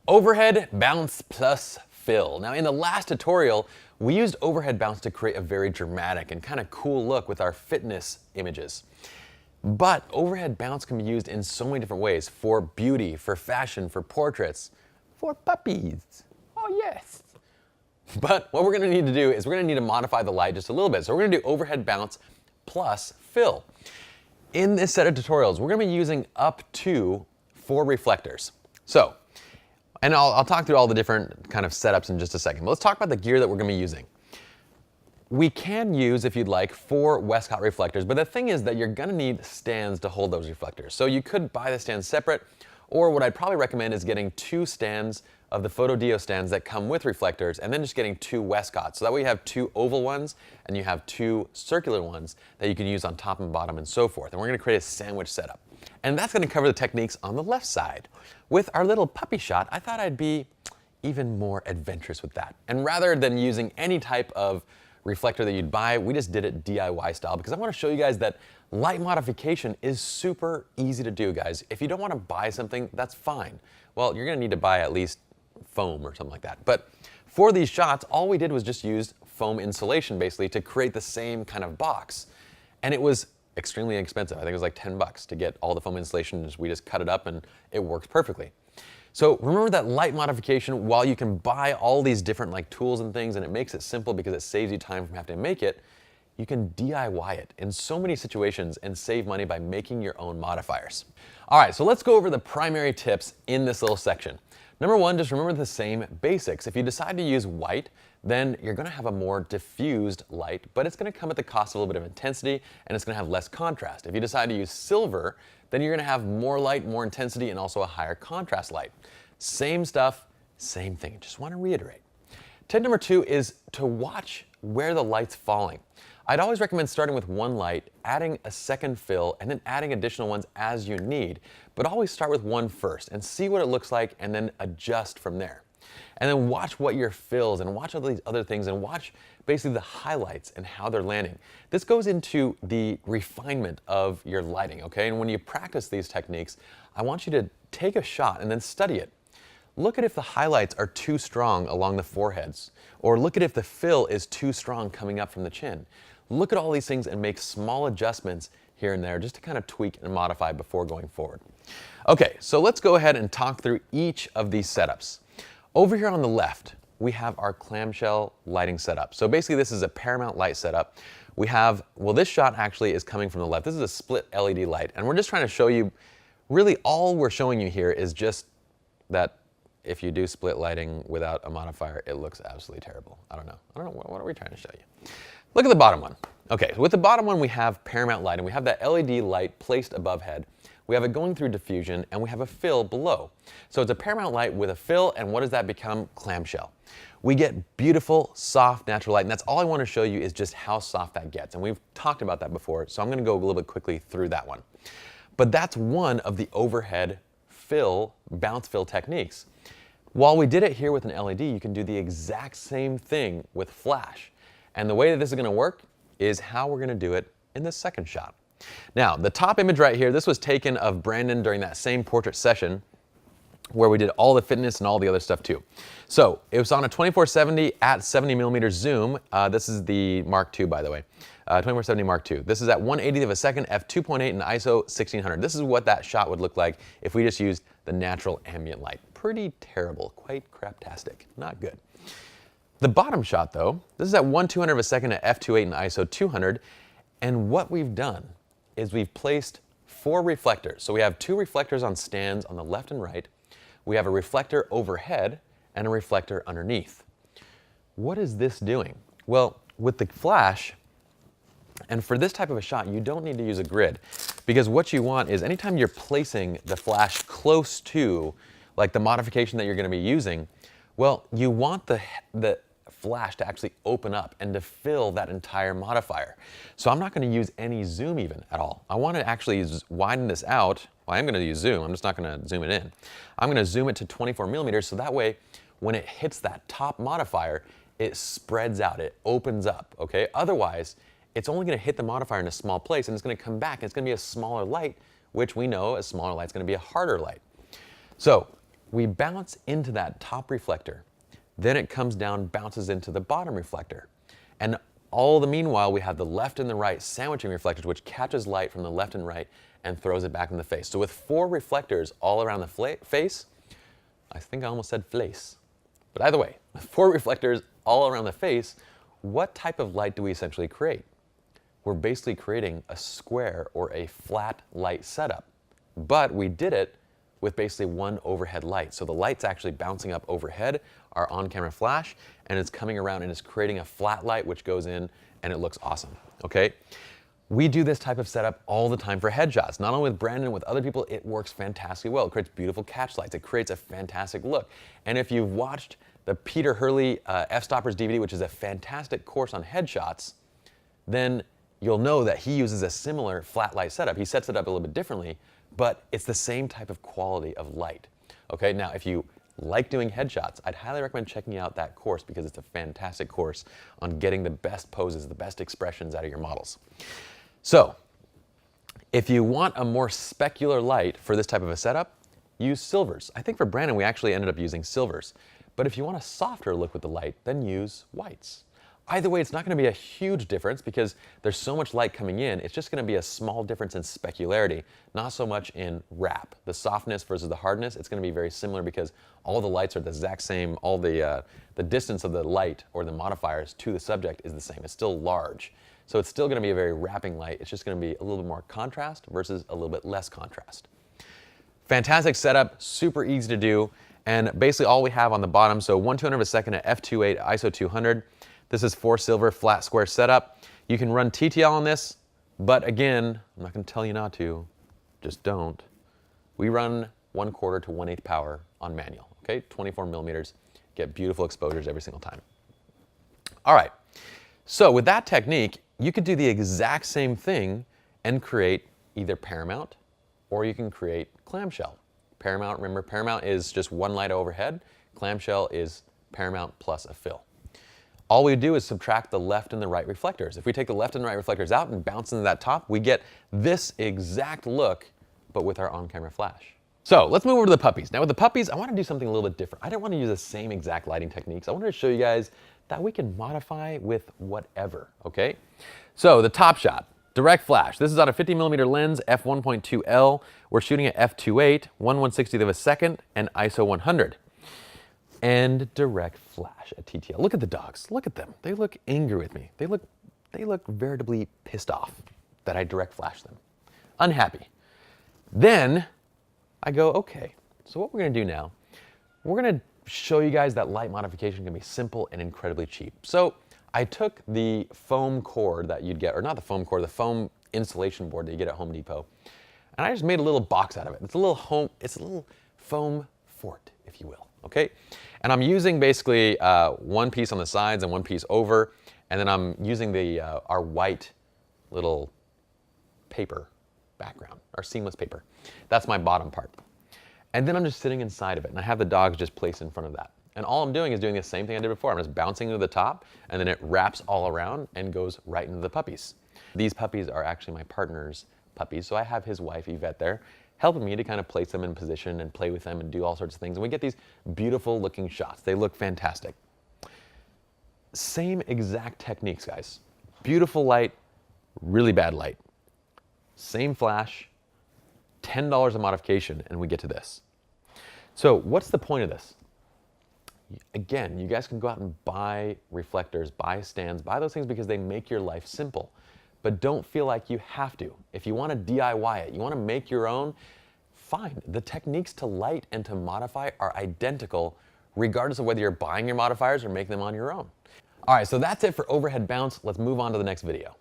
Overhead bounce plus fill. Now in the last tutorial, we used overhead bounce to create a very dramatic and kind of cool look with our fitness images. But overhead bounce can be used in so many different ways, for beauty, for fashion, for portraits, for puppies. Oh yes. But what we're gonna need to do is we're gonna need to modify the light just a little bit. So we're gonna do overhead bounce plus fill. In this set of tutorials, we're gonna be using up to 4 reflectors. So, and I'll talk through all the different kind of setups in just a second. But let's talk about the gear that we're gonna be using. We can use, if you'd like, 4 Westcott reflectors, but the thing is that you're gonna need stands to hold those reflectors. So you could buy the stands separate, or what I'd probably recommend is getting 2 stands of the Photo-Dio stands that come with reflectors, and then just getting 2 Westcotts. So that way you have 2 oval ones, and you have 2 circular ones that you can use on top and bottom and so forth. And we're gonna create a sandwich setup. And that's gonna cover the techniques on the left side. With our little puppy shot, I thought I'd be even more adventurous with that. And rather than using any type of reflector that you'd buy, we just did it DIY style because I want to show you guys that light modification is super easy to do, guys. If you don't want to buy something, that's fine. Well, you're going to need to buy at least foam or something like that. But for these shots, all we did was just use foam insulation basically to create the same kind of box. And it was extremely inexpensive. I think it was like 10 bucks to get all the foam insulation. We just cut it up and it works perfectly. So remember that light modification, while you can buy all these different like tools and things and it makes it simple because it saves you time from having to make it, you can DIY it in so many situations and save money by making your own modifiers. All right, so let's go over the primary tips in this little section. Number 1, just remember the same basics. If you decide to use white, then you're gonna have a more diffused light, but it's gonna come at the cost of a little bit of intensity and it's gonna have less contrast. If you decide to use silver, then you're gonna have more light, more intensity, and also a higher contrast light. Same stuff, same thing. Just wanna reiterate. Tip number 2 is to watch where the light's falling. I'd always recommend starting with 1 light, adding a second fill, and then adding additional ones as you need. But always start with 1 first and see what it looks like and then adjust from there. And then watch what your fills and watch all these other things and watch basically the highlights and how they're landing. This goes into the refinement of your lighting, okay? And when you practice these techniques, I want you to take a shot and then study it. Look at if the highlights are too strong along the foreheads, or look at if the fill is too strong coming up from the chin. Look at all these things and make small adjustments here and there just to kind of tweak and modify before going forward. Okay, so let's go ahead and talk through each of these setups. Over here on the left, we have our clamshell lighting setup. So basically this is a Paramount light setup. We have, well, this shot actually is coming from the left. This is a split LED light, and we're just trying to show you, really all we're showing you here is just that if you do split lighting without a modifier, it looks absolutely terrible. I don't know, what are we trying to show you? Look at the bottom one. Okay, so with the bottom one, we have Paramount light, and we have that LED light placed above head. We have it going through diffusion, and we have a fill below. So it's a Paramount light with a fill, and what does that become? Clamshell. We get beautiful, soft, natural light, and that's all I want to show you is just how soft that gets. And we've talked about that before, so I'm going to go a little bit quickly through that one. But that's one of the overhead fill, bounce fill techniques. While we did it here with an LED, you can do the exact same thing with flash. And the way that this is going to work is how we're going to do it in the second shot. Now, the top image right here, this was taken of Brandon during that same portrait session where we did all the fitness and all the other stuff too. So it was on a 2470 at 70mm zoom. This is the Mark II, by the way, 2470 Mark II. This is at 1/80th of a second, f2.8 and ISO 1600. This is what that shot would look like if we just used the natural ambient light. Pretty terrible, quite craptastic, not good. The bottom shot though, this is at 1/200th of a second at f2.8 and ISO 200. And what we've done is we've placed 4 reflectors. So we have 2 reflectors on stands on the left and right. We have a reflector overhead and a reflector underneath. What is this doing? Well, with the flash, and for this type of a shot, you don't need to use a grid, because what you want is anytime you're placing the flash close to like the modification that you're going to be using, well, you want the flash to actually open up and to fill that entire modifier. So I'm not going to use any zoom even at all. I want to actually widen this out. Well, I am going to use zoom. I'm just not going to zoom it in. I'm going to zoom it to 24mm so that way when it hits that top modifier, it spreads out, it opens up, okay? Otherwise, it's only going to hit the modifier in a small place and it's going to come back and it's going to be a smaller light, which we know a smaller light is going to be a harder light. So we bounce into that top reflector. Then it comes down, bounces into the bottom reflector. And all the meanwhile, we have the left and the right sandwiching reflectors, which catches light from the left and right and throws it back in the face. So with 4 reflectors all around the face, I think I almost said place. But either way, 4 reflectors all around the face, what type of light do we essentially create? We're basically creating a square or a flat light setup. But we did it with basically one overhead light. So the light's actually bouncing up overhead, our on-camera flash, and it's coming around and it's creating a flat light which goes in and it looks awesome, okay? We do this type of setup all the time for headshots. Not only with Brandon, with other people, it works fantastically well. It creates beautiful catch lights. It creates a fantastic look. And if you've watched the Peter Hurley F-Stoppers DVD, which is a fantastic course on headshots, then you'll know that he uses a similar flat light setup. He sets it up a little bit differently, but it's the same type of quality of light. Okay, now if you like doing headshots, I'd highly recommend checking out that course because it's a fantastic course on getting the best poses, the best expressions out of your models. So, if you want a more specular light for this type of a setup, use silvers. I think for Brandon, we actually ended up using silvers. But if you want a softer look with the light, then use whites. Either way, it's not going to be a huge difference because there's so much light coming in. It's just going to be a small difference in specularity, not so much in wrap. The softness versus the hardness, it's going to be very similar because all the lights are the exact same. All the distance of the light or the modifiers to the subject is the same. It's still large. So it's still going to be a very wrapping light. It's just going to be a little bit more contrast versus a little bit less contrast. Fantastic setup, super easy to do. And basically all we have on the bottom, so 1/200 of a second at f2.8 ISO 200. This is 4 silver flat square setup. You can run TTL on this, but again, I'm not going to tell you not to, just don't. We run 1/4 to 1/8 power on manual, okay? 24 millimeters, get beautiful exposures every single time. All right, so with that technique, you could do the exact same thing and create either Paramount or you can create clamshell. Paramount, remember, Paramount is just one light overhead. Clamshell is Paramount plus a fill. All we do is subtract the left and the right reflectors. If we take the left and right reflectors out and bounce into that top, we get this exact look, but with our on-camera flash. So let's move over to the puppies. Now with the puppies, I want to do something a little bit different. I didn't want to use the same exact lighting techniques. I wanted to show you guys that we can modify with whatever, okay? So the top shot, direct flash. This is on a 50 millimeter lens, f1.2L. We're shooting at f2.8, 1/160th of a second, and ISO 100. And direct flash at TTL. Look at the dogs. Look at them. They look angry with me. They look veritably pissed off that I direct flash them. Unhappy. Then I go, okay, so what we're going to do now, we're going to show you guys that light modification can be simple and incredibly cheap. So I took the foam cord that you'd get, or not the foam cord, the foam insulation board that you get at Home Depot, and I just made a little box out of it. It's a little foam fort, if you will, okay? And I'm using basically one piece on the sides and one piece over, and then I'm using the our white little paper background, our seamless paper. That's my bottom part. And then I'm just sitting inside of it, and I have the dogs just placed in front of that. And all I'm doing is doing the same thing I did before. I'm just bouncing into the top, and then it wraps all around and goes right into the puppies. These puppies are actually my partner's puppies, so I have his wife, Yvette, there, helping me to kind of place them in position and play with them and do all sorts of things. And we get these beautiful looking shots. They look fantastic. Same exact techniques, guys. Beautiful light, really bad light. Same flash, $10 a modification, and we get to this. So what's the point of this? Again, you guys can go out and buy reflectors, buy stands, buy those things because they make your life simple. But don't feel like you have to. If you want to DIY it, you want to make your own, fine. The techniques to light and to modify are identical regardless of whether you're buying your modifiers or making them on your own. All right, so that's it for overhead bounce. Let's move on to the next video.